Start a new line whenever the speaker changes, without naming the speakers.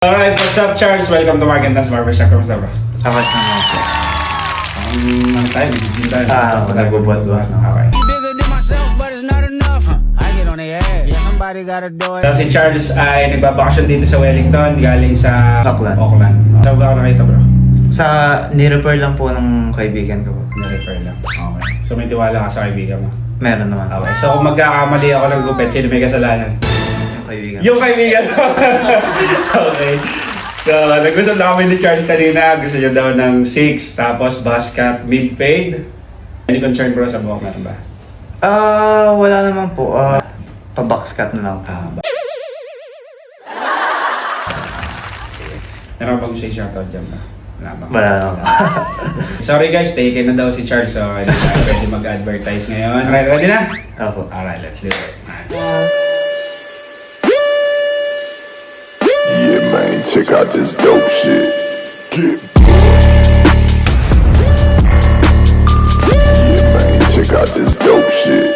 Alright, what's up, Charles? Welcome to Markentas Barbershop. Kamusta, bro?
Tapos naman po.
Ano tayo? Bigyan tayo.
Nagbubuhat-buhat.
Okay.
Bigger than myself, but it's not enough. I get on their ass. Yeah, somebody gotta do it.
So, si Charles ay nagbabakasyon dito sa Wellington, galing sa
Auckland.
Saan ba ako nakita, bro?
Sa ni-refer lang po ng kaibigan ko po.
Na-refer lang. Okay. So, may tiwala ka sa kaibigan mo.
Meron naman.
Okay. So, kung magkakamali ako ng gupit, sino may kasalanan?
Yung kaibigan.
Yung kaibigan mo. Okay. So, nag-usap na kami ni Charles kanina. Gusto niya daw ng 6, tapos buzz cut, mid-fade. Any concern, bro, sa buhok natin ba?
Wala naman po. Pa-box cut na lang po.
Sige. Meron bang say shoutout dyan ba? Wala ba?
Wala naman.
Sorry guys, taken na daw si Charles, so hindi na pwede mag-advertise ngayon. Alright, ready na?
Opo.
Alright, let's do it. Nice.
Yeah, man, check out this dope shit. Yeah, man, check out this dope shit.